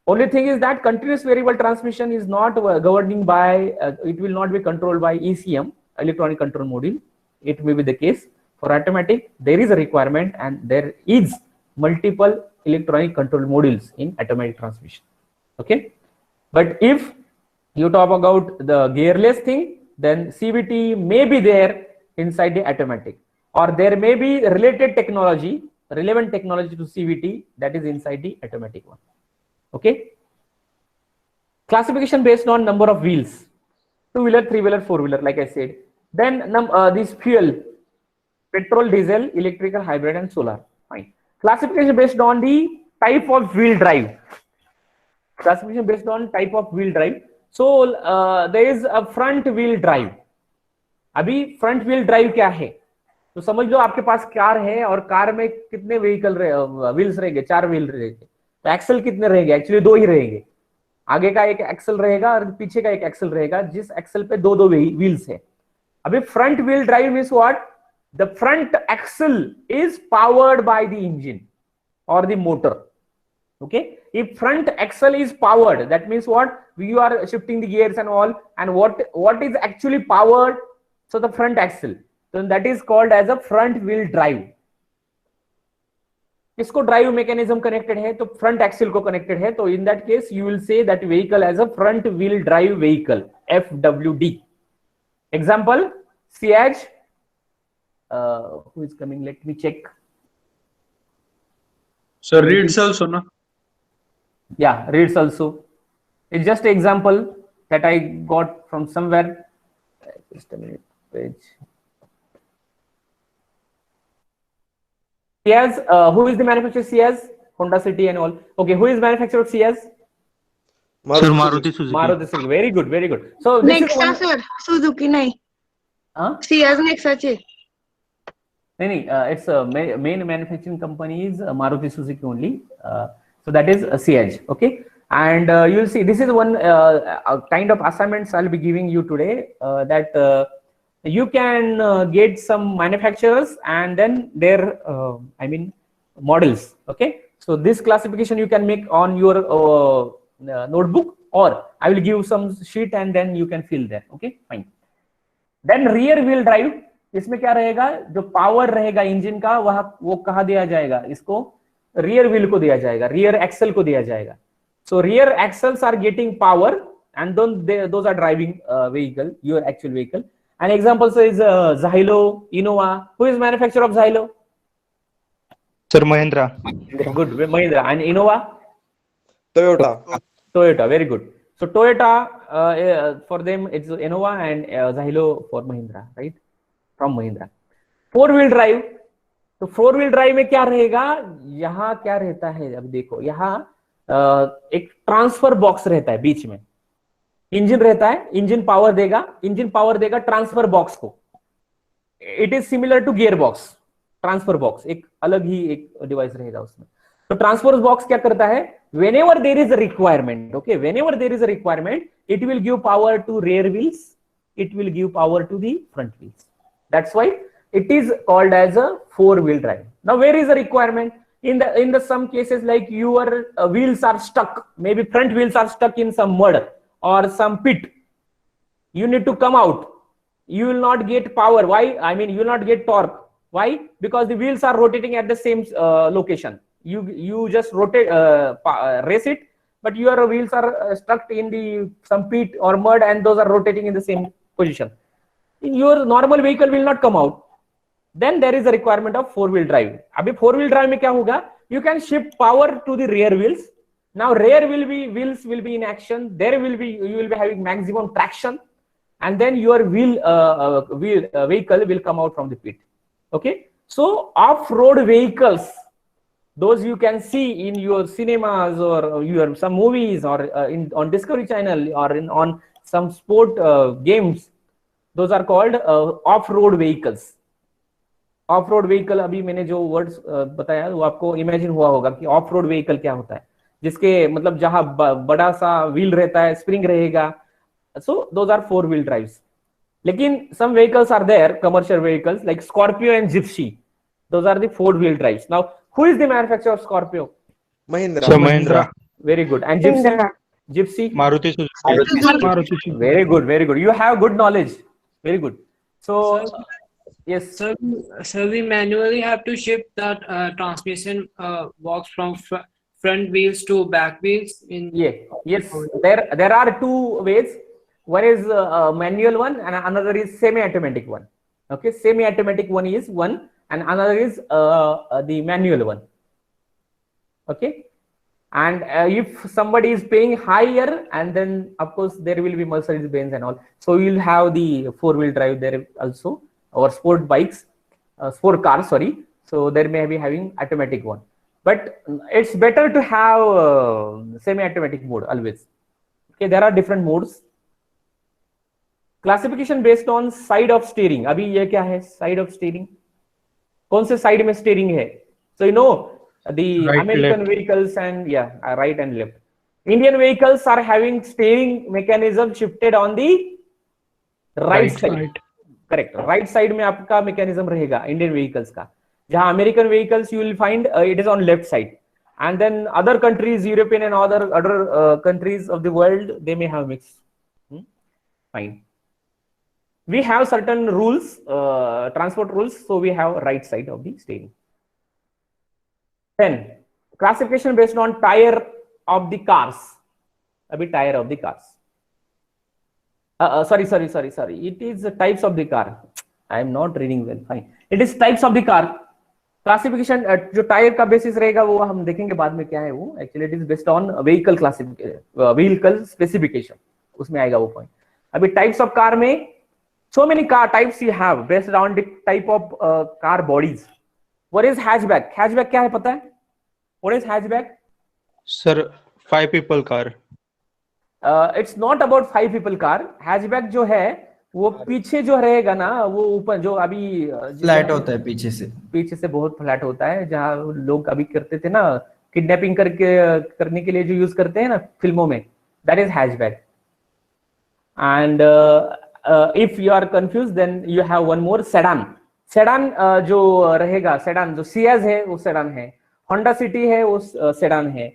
A: Only thing is that continuous variable transmission is not governing by, it will not be controlled by ECM, electronic control module. It may be the case. For automatic, there is a requirement and there is multiple electronic control modules in automatic transmission. Okay. But if you talk about the gearless thing, then CVT may be there inside the automatic, or there may be related technology, relevant technology to CVT that is inside the automatic one. Okay. Classification based on number of wheels, 2-wheeler, 3-wheeler, 4-wheeler, like I said. Then this fuel, petrol, diesel, electrical, hybrid, and solar. Fine. Classification based on the type of wheel drive. Classification based on type of wheel drive. So there is a front wheel drive. अभी front wheel drive क्या है? तो समझ लो आपके पास car है और car में कितने व्हील्स रहेंगे? 4 व्हील रहेंगे. तो एक्सल कितने रहेंगे? एक्चुअली 2 ही रहेंगे. आगे का एक एक्सल रहेगा और पीछे का एक एक्सल रहेगा, जिस एक्सल पे 2 व्हील्स है. अभी front wheel drive means what? The front axle is powered by the engine or the motor. Okay, if front axle is powered, that means what? You are shifting the gears and all, and what is actually powered? So the front axle, so that is called as a front wheel drive. इसको drive mechanism connected है तो front axle को connected है, तो in that case you will say that vehicle as a front wheel drive vehicle, FWD. Example Ciaz, who is coming, let me check.
F: Sir, reads also, no?
A: Yeah, reads also. It's just an example that I got from somewhere. Just a minute, page. Ciaz, who is the manufacturer? Ciaz, Honda City and all. Okay, who is manufacturer of Ciaz?
G: Sir, Maruti Suzuki.
A: Maruti Suzuki. Very good, very good. So this is
E: Nexa
A: one.
E: sir, Suzuki nahi.
A: Huh?
E: Ciaz Nexa che.
A: It's a main manufacturing company is Maruti Suzuki only. So that is Ciaz. Okay. And you'll see this is one kind of assignments I'll be giving you today, that you can get some manufacturers and then their models. Okay, so this classification you can make on your notebook, or I will give some sheet and then you can fill there. Okay, fine. Then rear wheel drive, इसमें क्या रहेगा, जो power रहेगा engine का वो कहाँ दिया जाएगा, इसको रियर व्हील को दिया जाएगा, रियर एक्सल को दिया जाएगा. So rear axles are getting power and then those are driving vehicle, your actual vehicle. An example is Xylo, Innova. Who is manufacturer of Xylo?
G: Sir, Mahindra.
A: Good, Mahindra. And Innova? Toyota, very good. So Toyota, for them it's Innova, and Xylo for Mahindra, right? From Mahindra. Four-wheel drive. तो four wheel drive में क्या रहेगा, यहाँ क्या रहता है, अब देखो यहाँ एक ट्रांसफर बॉक्स रहता है बीच में, इंजन रहता है, इंजन पावर देगा ट्रांसफर बॉक्स को. It is similar to gear box. Transfer box एक अलग ही एक डिवाइस रहेगा उसमें. तो ट्रांसफर बॉक्स क्या करता है, whenever there is a requirement, okay, whenever there is a requirement, it will give power to rear wheels, it will give power to the front wheels. That's why it is called as a four-wheel drive. Now, where is the requirement? In the some cases, like your wheels are stuck, maybe front wheels are stuck in some mud or some pit. You need to come out. You will not get power. Why? I mean, you will not get torque. Why? Because the wheels are rotating at the same location. You just rotate, race it, but your wheels are stuck in some pit or mud, and those are rotating in the same position. Your normal vehicle will not come out. Then there is a requirement of four-wheel drive. अभी four-wheel drive में क्या होगा? You can shift power to the rear wheels. Now rear wheels will be in action. You will be having maximum traction, and then your vehicle will come out from the pit. Okay. So off-road vehicles, those you can see in your cinemas or your some movies or on Discovery Channel or on some sport games. Those are called off-road vehicles. Of road vehicle, अभी मैंने जो words बताया वो आपको imagine हुआ होगा कि of road vehicle क्या होता है, जिसके मतलब जहां बड़ा सा व्हील रहता है, स्प्रिंग रहेगा. So those are four wheel drives. लेकिन some vehicles are there, commercial vehicles like Scorpio and Gypsy, those are the four wheel drives. Now who is the manufacturer of Scorpio?
G: Mahindra.
A: Very good. And gypsy?
G: Maruti Suzuki.
A: Very good, very good. You have good knowledge. Very good. So yes,
C: sir, we manually have to shift that transmission box from front wheels to back wheels.
A: Yes. There are two ways. One is manual one, and another is semi-automatic one. Okay, semi-automatic one is one, and another is the manual one. Okay, and if somebody is paying higher, and then of course there will be Mercedes-Benz and all, so you will have the four-wheel drive there also. Or sport bikes, sport cars, sorry. So there may be having automatic one, but it's better to have semi-automatic mode always. Okay, there are different modes. Classification based on side of steering. अभी ये क्या है? Side of steering. कौन से side में steering है? So you know the
G: right,
A: American
G: left.
A: vehicles and right and left. Indian vehicles are having steering mechanism shifted on the right side.
G: Right.
A: Correct, right side में आपका mechanism रहेगा Indian vehicles का. जहां American vehicles you will find it is on left side, and then other countries, European and other countries of the world, they may have mix. Fine. We have certain rules, transport rules, so we have right side of the steering. Then classification based on tire of the cars. Abhi tire of the cars. Sorry. It is the types of the car. I am not reading well. Fine. It is types of the car. Classification जो tyre का basis रहेगा वो हम देखेंगे बाद में क्या है वो. Actually it is based on vehicle classification, vehicle specification. उसमें आएगा वो पॉइंट. अभी types of car में so many car types you have based on the type of car bodies. What is hatchback? Hatchback क्या है पता है? What is hatchback?
G: Sir, 5 people car.
A: It's not about 5 people car. Hatchback जो है वो पीछे जो रहेगा ना, वो ऊपर जो अभी
H: फ्लैट होता है, पीछे से
A: बहुत फ्लैट होता है, जहाँ लोग अभी करते थे ना किडनैपिंग करने के लिए जो यूज करते हैं ना फिल्मों में, that is hatchback. And if you are confuse then you have one more, sedan. Sedan जो रहेगा, सेडान जो सियाज है वो सेडान है, होंडा सिटी है वो सेडान है.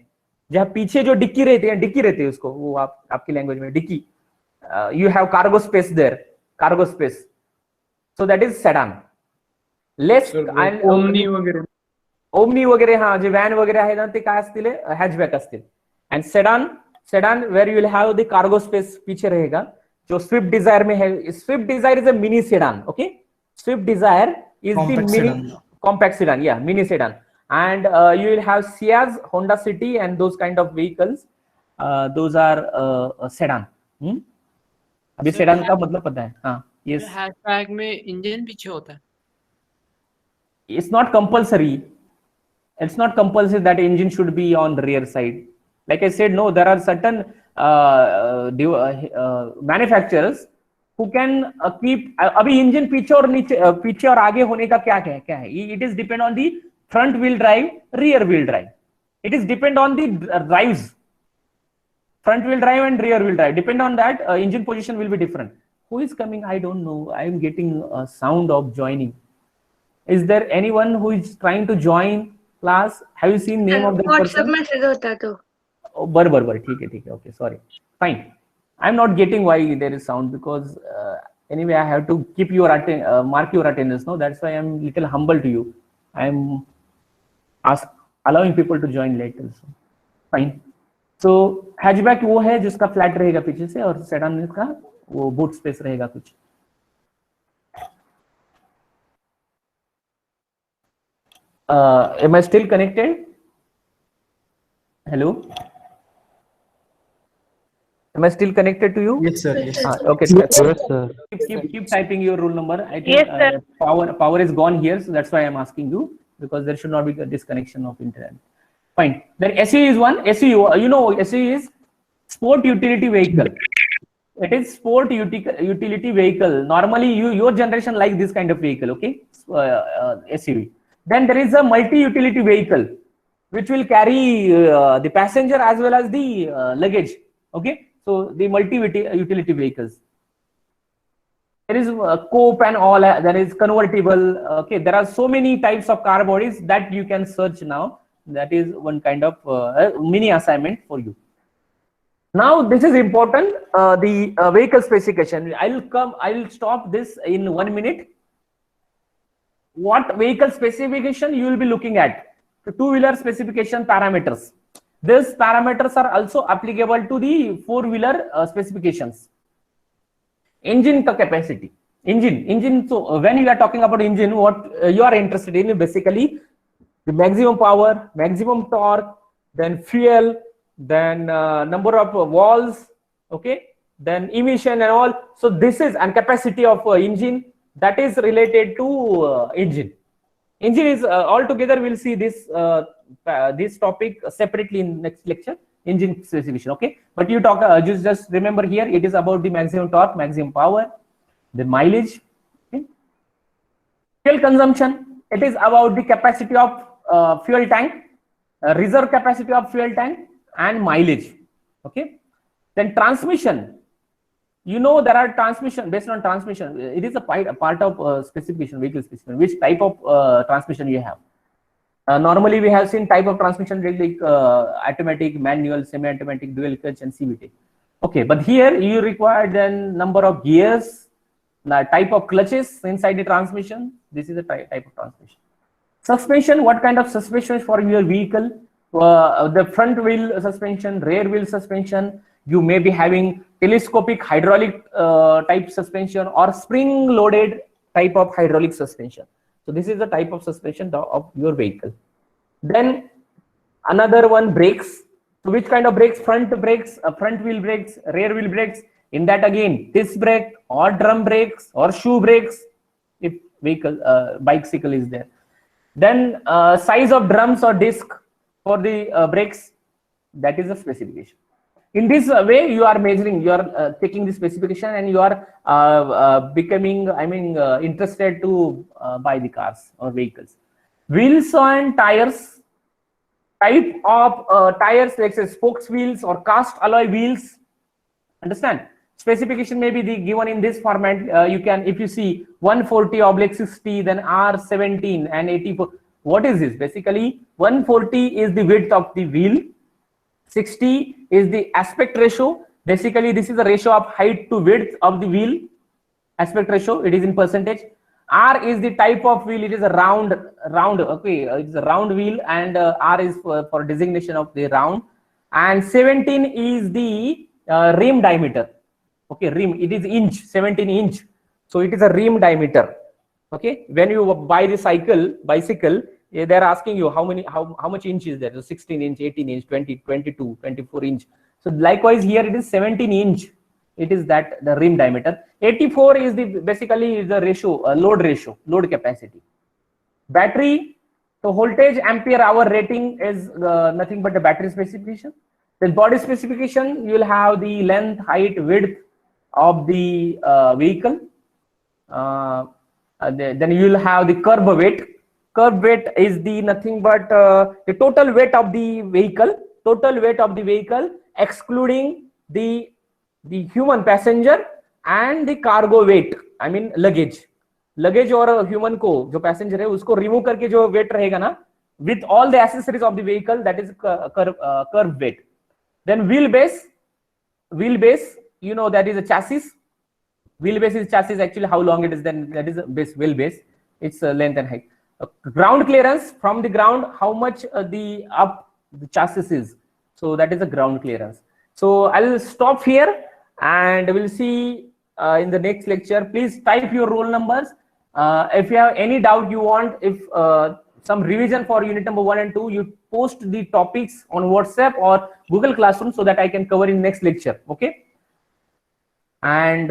A: जहाँ पीछे जो डिक्की रहती है उसको, वो आपकी लैंग्वेज में डिक्की, you have cargo space there, cargo space, so that is sedan. Left and
F: omni वगैरे.
A: ओमनी वगैरे, हा जे व्हॅन वगैरे आहे ना ते काय असतील, हॅचबॅक असतील. And sedan where you will have the cargo space पीछे रहेगा, जो स्विफ्ट डिजायर में है. Swift Dzire is a mini sedan. Okay, Swift Dzire is the mini compact sedan, yeah, mini sedan. And you will have Ciaz, Honda City and those kind of vehicles, those are sedan. अभी sedan का मतलब पता है? हाँ, yes.
C: Hatchback में engine पीछे होता है.
A: It's not compulsory. It's not compulsory that engine should be on the rear side. Like I said, no, there are certain manufacturers who can keep. अभी इंजन पीछे और आगे होने का क्या है? It is depend on the front wheel drive, rear wheel drive. It is depend on the drives. Front wheel drive and rear wheel drive. Depend on that, engine position will be different. Who is coming? I don't know. I am getting a sound of joining. Is there anyone who is trying to join class? Have you seen name of that
E: WhatsApp
A: person?
E: Message होता तो.
A: Oh, बर ठीक है. Okay, sorry. Fine. I'm not getting why there is sound, because anyway I have to keep your mark your attendance. No, that's why I'm little humble to you. I'm allowing people to join later. So fine. So hatchback वो है जिसका flat रहेगा पीछे से, और sedan का वो boot space रहेगा कुछ. Am I still connected? Hello? Am I still connected to you?
F: Yes, sir. Yes.
A: Okay.
G: Yes, sir.
A: Keep typing your roll number. I think
E: Yes, sir.
A: power is gone here, so that's why I'm asking you, because there should not be a disconnection of internet. Fine. Then SUV is one. SUV, you know, SUV is sport utility vehicle. It is sport utility vehicle. Normally, your generation like this kind of vehicle. Okay, SUV. Then there is a multi-utility vehicle, which will carry the passenger as well as the luggage. Okay, so the multi-utility vehicles. There is coupe and all. There is convertible. Okay, there are so many types of car bodies that you can search now. That is one kind of mini assignment for you. Now this is important. The vehicle specification. I'll stop this in 1 minute. What vehicle specification you will be looking at? The two-wheeler specification parameters. These parameters are also applicable to the four-wheeler specifications. Engine capacity. Engine. So when you are talking about engine, what you are interested in basically the maximum power, maximum torque, then fuel, then number of walls, okay, then emission and all. So this is and capacity of engine, that is related to engine. Engine is altogether. We'll see this this topic separately in next lecture. Engine specification, okay. But you talk just remember here it is about the maximum torque, maximum power, the mileage, okay? Fuel consumption. It is about the capacity of fuel tank, reserve capacity of fuel tank, and mileage. Okay. Then transmission. You know there are transmission based on transmission. It is a part of specification, vehicle specification. Which type of transmission you have? Normally we have seen type of transmission like automatic, manual, semi-automatic, dual clutch, and CVT. Okay, but here you require then number of gears, type of clutches inside the transmission. This is a type of transmission. Suspension. What kind of suspension for your vehicle? The front wheel suspension, rear wheel suspension. You may be having telescopic hydraulic type suspension or spring loaded type of hydraulic suspension. So this is the type of suspension of your vehicle. Then another one, brakes. So which kind of brakes? Front brakes, front wheel brakes, rear wheel brakes. In that again, disc brake or drum brakes or shoe brakes if vehicle bicycle is there. Then size of drums or disc for the brakes, that is a specification. In this way, you are measuring, you are taking the specification, and you are becoming, interested to buy the cars or vehicles. Wheels and tires. type of tires, like say spokes wheels or cast alloy wheels. Understand? Specification may be given in this format. You can, if you see 140/60, then R17 and 84. What is this? Basically, 140 is the width of the wheel. 60 is the aspect ratio. Basically, this is the ratio of height to width of the wheel. Aspect ratio, it is in percentage. R is the type of wheel. It is a round. Okay, it's a round wheel, and R is for designation of the round. And 17 is the rim diameter. Okay, rim. It is inch. 17 inch. So it is a rim diameter. Okay, when you buy the bicycle, they're asking you how much inch is there? So 16 inch, 18 inch, 20, 22, 24 inch. So likewise here it is 17 inch. It is that the rim diameter. 84 is the basically is the ratio, load capacity. Battery, so voltage ampere hour rating is nothing but the battery specification. Then body specification, you will have the length, height, width of the vehicle. Then you will have the curb weight. Curb weight is the nothing but the total weight of the vehicle. Total weight of the vehicle excluding the human passenger and the cargo weight. I mean luggage और human को जो passenger है उसको remove करके जो weight रहेगा ना, with all the accessories of the vehicle, that is curb weight. Then wheelbase, you know, that is a chassis. Wheelbase is chassis, actually how long it is, then that is a base wheelbase. It's length and height. Ground clearance, from the ground, how much the chassis is. So that is a ground clearance. So I'll stop here and we'll see in the next lecture. Please type your roll numbers. If you have any doubt you want, if some revision for unit number 1 and 2, you post the topics on WhatsApp or Google Classroom so that I can cover in next lecture. Okay. And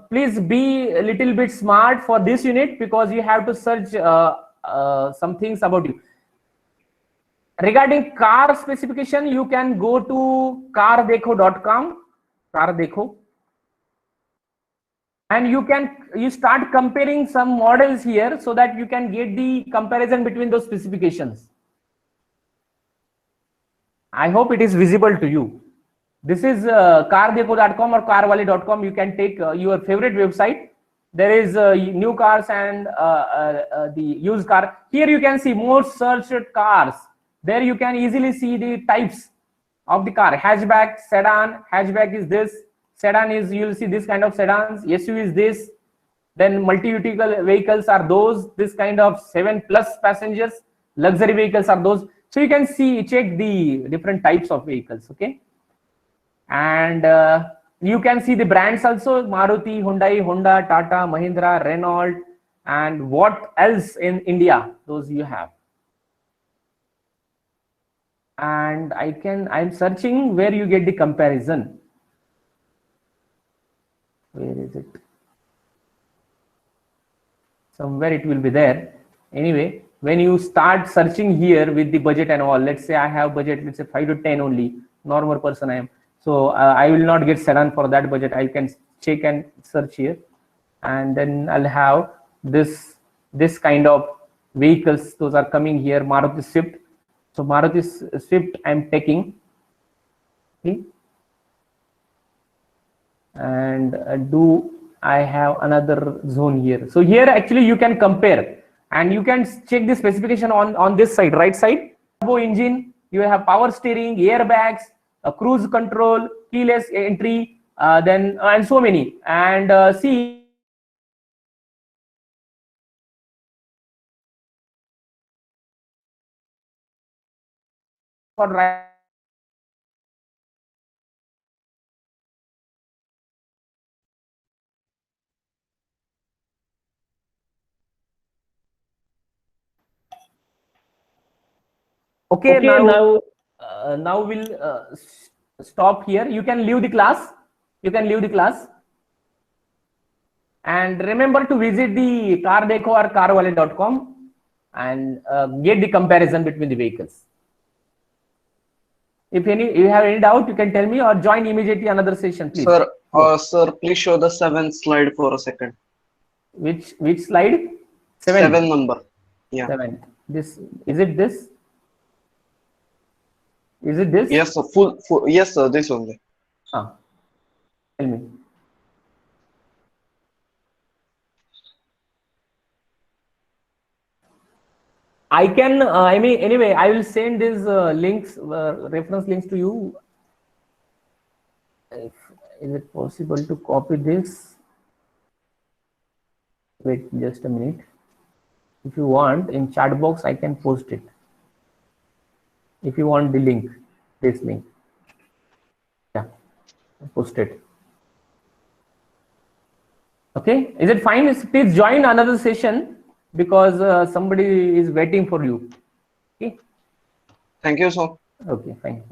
A: please be a little bit smart for this unit, because you have to search some things about you. Regarding car specification, you can go to cardekho.com, Cardekho, and you start comparing some models here so that you can get the comparison between those specifications. I hope it is visible to you. This is cardekho.com or carwale.com. You can take your favorite website. There is new cars and the used car. Here you can see more searched cars. There you can easily see the types of the car. Hatchback, sedan. Hatchback is this. Sedan is, you will see this kind of sedans. SUV is this. Then multi-utility vehicles are those. This kind of 7+ passengers. Luxury vehicles are those. So you can see, check the different types of vehicles. Okay. And you can see the brands also: Maruti, Hyundai, Honda, Tata, Mahindra, Renault, and what else in India, those you have. And I'm searching where you get the comparison. Where is it? Somewhere it will be there. Anyway, when you start searching here with the budget and all, let's say I have budget, let's say 5 to 10 only, normal person I am. So I will not get sedan for that budget. I can check and search here, and then I'll have this kind of vehicles. Those are coming here. Maruti Swift. So Maruti Swift I'm taking. Okay. And I have another zone here. So here actually you can compare and you can check the specification on this side, right side. Turbo engine. You have power steering, airbags, cruise control, keyless entry, then and so many. And see for right. Okay, now we'll stop here. You can leave the class. And remember to visit the Cardekho or carwale.com and get the comparison between the vehicles. If you have any doubt, you can tell me or join immediately another session, please.
D: Sir, sir, please show the 7th slide for a second.
A: Which slide?
D: 7 number. Yeah.
A: 7. This is it. This. Is it this?
D: Yes, sir. Full. Yes, sir. This only.
A: Tell me. I can, I mean, anyway, I will send these links, reference links to you. Is it possible to copy this? Wait just a minute. If you want, in chat box, I can post it. If you want the link, this link. Yeah, post it. Okay, is it fine? Please join another session because somebody is waiting for you. Okay.
D: Thank you, sir.
A: Okay, fine.